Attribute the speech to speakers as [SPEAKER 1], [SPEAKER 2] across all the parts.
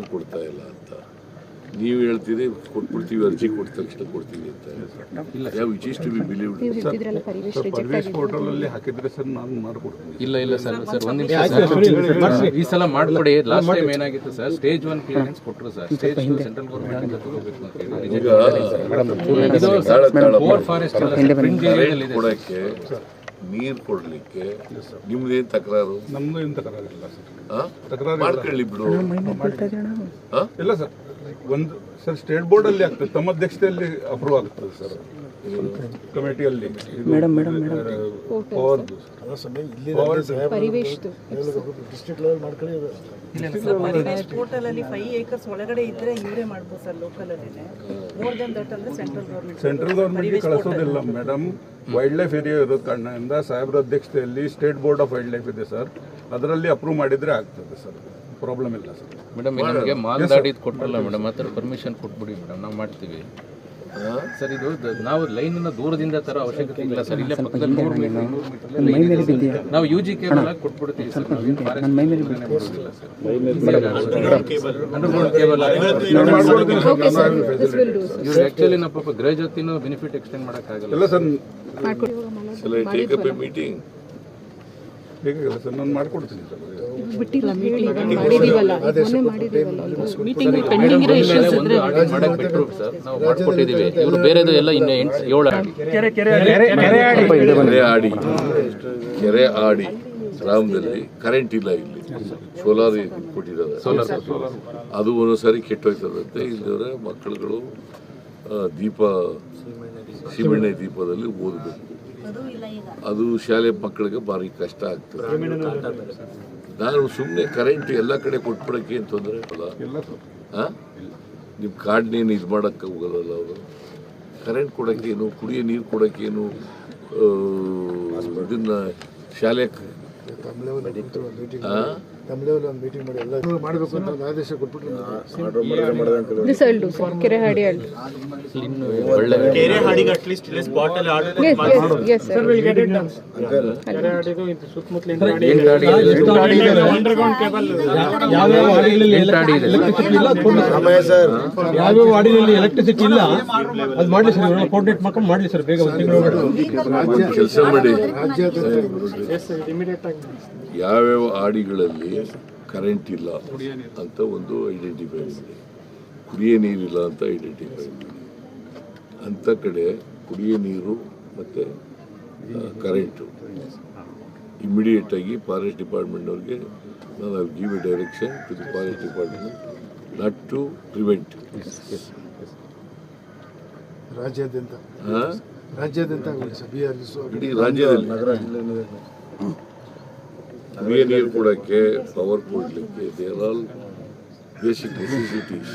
[SPEAKER 1] ಕೊಡ್ತಾ ಇಲ್ಲ ಅಂತ ನೀವು ಹೇಳ್ತೀರಿ ಕೊಟ್ಬಿಡ್ತೀವಿ, ಅರ್ಜಿ ಕೊಟ್ಟ ತಕ್ಷಣ ಕೊಡ್ತೀವಿ ಅಂತ. ಯಾವ which is to be believed?
[SPEAKER 2] Parivesh portal ಅಲ್ಲಿ ಹಾಕಿದ್ರೆ ಸರ್ ನಾನು ಮಾಡ್ಕೊಡ್ತೀನಿ.
[SPEAKER 3] ಇಲ್ಲ ಸರ್ ಒಂದು ನಿಮಿಷ ಈ ಸಲ ಮಾಡ್ಕೊಡಿ. ಲಾಸ್ಟ್ ಟೈಮ್ ಏನಾಗಿತ್ತು ಸರ್, ಸ್ಟೇಜ್ 1 ಕ್ಲಿಯರೆನ್ಸ್ ಕೊಟ್ಟರು ಸರ್. ಸ್ಟೇಜ್ 2 ಸೆಂಟ್ರಲ್ ಗೌರ್ಮೆಂಟ್ ಇಂದ ತಗೋಬೇಕು ಅಂತ ಹೇಳಿ
[SPEAKER 1] ಕೊಡಕ್ಕೆ ನೀರು ಕೊಡ್ಲಿಕ್ಕೆ ನಿಮ್ದೇನು ತಕರಾರು?
[SPEAKER 2] ನಮ್ದು ಏನು ತಕರಾರಿಲ್ಲ ಸರ್.
[SPEAKER 1] ತಕರಾರು ಮಾಡ್ಕೊಳ್ಳಿ ಬಿಡು.
[SPEAKER 2] ಇಲ್ಲ ಸರ್, ಒಂದು ಸರ್ ಸ್ಟೇಟ್ ಬೋರ್ಡ್ ಅಲ್ಲಿ ಆಗ್ತದೆ, ತಮ್ಮ ಅಧ್ಯಕ್ಷತೆಯಲ್ಲಿ ಅಪ್ರೂವ್ ಆಗ್ತದೆ ಸರ್ ಕಮಿಟಿಯಲ್ಲಿ.
[SPEAKER 4] ಪೋರ್ಟಲ್ ಅಲ್ಲಿ 5 acres ಒಳಗಡೆ ಇದ್ರೆ ಇವರೇ ಮಾಡ್ಬೋದು ಸರ್. ಲೋಕಲ್ ಅಲ್ಲಿ ಮೋರ್ ದನ್ ದಟ್ ಅಂದ್ರೆ ಸೆಂಟ್ರಲ್
[SPEAKER 2] ಗೌರ್ಮೆಂಟ್ ಕಳಿಸೋದಿಲ್ಲ ಮೇಡಮ್. ವೈಲ್ಡ್ ಲೈಫ್ ಏರಿಯಾ ಇರೋ ಕಾರಣದಿಂದ ಸಾಹೇಬ್ರ ಅಧ್ಯಕ್ಷತೆಯಲ್ಲಿ state board of wild life ಇದೆ ಸರ್, ಅದರಲ್ಲಿ ಅಪ್ರೂವ್ ಮಾಡಿದ್ರೆ ಆಗ್ತದೆ ಸರ್, ಪ್ರಾಬ್ಲಮ್ ಇಲ್ಲ ಸರ್.
[SPEAKER 3] ಮೇಡಮ್ ನಮಗೆ ಮಾಲ್ದಾಡಿದ್ ಕೊಟ್ಟಲ್ಲ ಮೇಡಮ್, ಮಾತ್ರ ಪರ್ಮಿಷನ್ ಕೊಟ್ಬಿಡಿ ಮೇಡಮ್, ನಾವು ಮಾಡ್ತೀವಿ ಸರ್. ಇದು ನಾವು ಲೈನ್ ದೂರದಿಂದ ತರ ಅವಶ್ಯಕತೆ ಇಲ್ಲ ಸರ್. ಇಲ್ಲೇ ಪಕ್ಕದಲ್ಲಿ 100 ಮೀಟರ್ ನಾವು UG ಕೇಬಲ್ ಆಗಿ ಕೊಟ್ಬಿಡ್ತೀವಿ ಸರ್. ಇವ್ರು ಆಕ್ಚುಲಿ ನಾವು ಪಾಪ ಗೃಹ ಜೊತೆನೂ ಬೆನಿಫಿಟ್ ಎಕ್ಸ್ಟೆಂಡ್ ಮಾಡೋಕ್ಕಾಗಲ್ಲ
[SPEAKER 2] ಸರ್.
[SPEAKER 1] ಮೀಟಿಂಗ್
[SPEAKER 2] ಹೇಗಿಲ್ಲ ಸರ್, ನಾನು ಮಾಡ್ಕೊಡ್ತೀನಿ ಸರ್.
[SPEAKER 3] ನಾವು ಮಾಡ್ಕೊಟ್ಟಿದ್ದೀವಿ. ಇವರು ಬೇರೆದು ಎಲ್ಲ ಇನ್ನು 7
[SPEAKER 1] ಕೆರೆ ಆಡಿ ಗ್ರಾಮದಲ್ಲಿ ಕರೆಂಟ್ ಇಲ್ಲ. ಇಲ್ಲಿ ಸೋಲಾರ್ ಕೊಟ್ಟಿದ್ದಾರೆ. ಅದು ಒಂದೊಂದ್ಸಾರಿ ಕೆಟ್ಟೋಯ್ತದಂತೆ. ಇಲ್ಲದ್ರೆ ಮಕ್ಕಳುಗಳು ಸೀಮೆಣ್ಣೆ ದೀಪದಲ್ಲಿ ಓದಬೇಕು. ಅದು ಶಾಲೆ ಮಕ್ಕಳಿಗೆ ಭಾರಿ ಕಷ್ಟ ಆಗ್ತದೆ. ನಾನು ಸುಮ್ಮನೆ ಕರೆಂಟ್ ಎಲ್ಲ ಕಡೆ ಕೊಟ್ಬಿಡಕ್ಕೆ ಏನು ತೊಂದರೆ ಅಲ್ಲ. ನಿಮ್ಮ ಕಾರ್ಡ್ನೇನು ಇದು ಮಾಡೋಕ್ಕೆ ಹೋಗೋದಲ್ಲ ಅವರು. ಕರೆಂಟ್ ಕೊಡೋಕ್ಕೇನು, ಕುಡಿಯೋ ನೀರು ಕೊಡೋಕ್ಕೇನು, ಇದನ್ನ ಶಾಲೆ
[SPEAKER 5] ಯಾವ ವಾರ್ಡಿನಲ್ಲಿ ಎಲೆಕ್ಟ್ರಿಸಿಟಿ ಇಲ್ಲ ಅದು ಮಾಡ್ಲಿ ಸರ್, ಕೋರ್ಡಿನೇಟ್ ಮಾಡ್ಕೊಂಡು ಮಾಡ್ಲಿ ಸರ್ ಬೇಗ.
[SPEAKER 1] ಕೆಲಸ ಮಾಡಿ. ಯಾವ್ಯಾವ ಆಡಿಗಳಲ್ಲಿ ಕರೆಂಟ್ ಇಲ್ಲ ಅಂತ ಒಂದು ಐಡೆಂಟಿಫೈ ಮಾಡಿ, ಕುಡಿಯೋ ನೀರಿಲ್ಲ ಅಂತ ಐಡೆಂಟಿಫೈ ಮಾಡಿ. ಅಂಥ ಕಡೆ ಕುಡಿಯೋ ನೀರು ಮತ್ತು ಕರೆಂಟು ಇಮಿಡಿಯೇಟಾಗಿ ಫಾರೆಸ್ಟ್ ಡಿಪಾರ್ಟ್ಮೆಂಟ್ನವ್ರಿಗೆ ನಾನು give a direction to the forest department not to prevent.
[SPEAKER 6] ರಾಜ್ಯಾದ್ಯಂತ
[SPEAKER 1] ಇಡೀ ರಾಜ್ಯದಲ್ಲಿ ಕುಡಿಯೋ ನೀರು ಕೊಡೋಕ್ಕೆ, ಪವರ್ ಕೊಡಲಿಕ್ಕೆ, ದೇರ್ ಆಲ್ ಬೇಸಿಕ್ ನೆಸೆಸಿಟೀಸ್.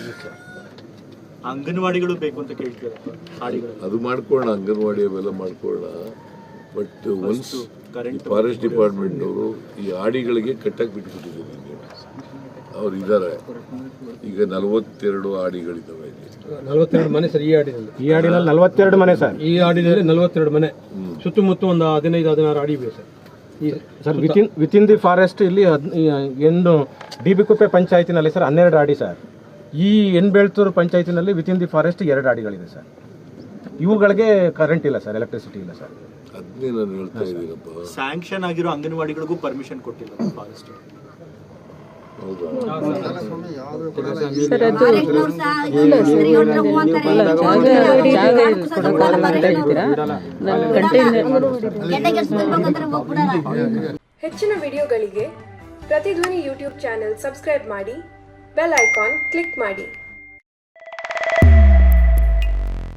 [SPEAKER 7] ಅಂಗನವಾಡಿಗಳು ಬೇಕು ಅಂತ ಕೇಳ್ತೀವಿ,
[SPEAKER 1] ಅದು ಮಾಡ್ಕೊಳ್ಳೋಣ, ಅಂಗನವಾಡಿ ಅವೆಲ್ಲ ಮಾಡ್ಕೊಳ್ಳೋಣ. ಬಟ್ ಒನ್ಸ್ ಫಾರೆಸ್ಟ್ ಡಿಪಾರ್ಟ್ಮೆಂಟ್ನವರು ಈ ಆಡಿಗಳಿಗೆ ಕಟ್ಟಕ್ಕೆ ಬಿಟ್ಬಿಟ್ಟಿದ್ದಾರೆ. ಅವ್ರು ಇದ್ದಾರೆ ಈಗ 42 ಆಡಿಗಳಿದ್ದಾವೆ.
[SPEAKER 5] 42 ಮನೆ ಸರ್. ಈ ಆಡಿನಲ್ಲಿ 42 ಮನೆ ಸರ್. ಈ ಆಡಿನಲ್ಲಿ 42 ಮನೆ, ಸುತ್ತಮುತ್ತ ಒಂದು 15-16 ಆಡಿ ಇವೆ sir. Sir within the forest ಇಲ್ಲಿ ಏನು DB ಕುಪ್ಪೆ ಪಂಚಾಯತಿನಲ್ಲಿ ಸರ್ 12 ಆಡಿ ಸರ್. ಈ ಎನ್ಬೇಳ್ತೂರು ಪಂಚಾಯತಿನಲ್ಲಿ ವಿತಿನ್ ದಿ ಫಾರೆಸ್ಟ್ 2 ಆಡಿಗಳಿದೆ ಸರ್. ಇವುಗಳಿಗೆ ಕರೆಂಟ್ ಇಲ್ಲ ಸರ್, ಎಲೆಕ್ಟ್ರಿಸಿಟಿ ಇಲ್ಲ ಸರ್.
[SPEAKER 1] ಅದನ್ನೇ ನಾನು ಹೇಳ್ತಾ ಇದ್ದೀನಪ್ಪ.
[SPEAKER 7] ಸ್ಯಾಂಕ್ಷನ್ ಆಗಿರೋ ಅಂಗನವಾಡಿಗಳಿಗೂ ಪರ್ಮಿಷನ್ ಕೊಟ್ಟಿಲ್ಲ ಫಾರೆಸ್ಟ್.
[SPEAKER 8] ಹೆಚ್ಚಿನ ವಿಡಿಯೋಗಳಿಗೆ ಪ್ರತಿಧ್ವನಿ ಯೂಟ್ಯೂಬ್ ಚಾನೆಲ್ ಸಬ್ಸ್ಕ್ರೈಬ್ ಮಾಡಿ, ಬೆಲ್ ಐಕಾನ್ ಕ್ಲಿಕ್ ಮಾಡಿ.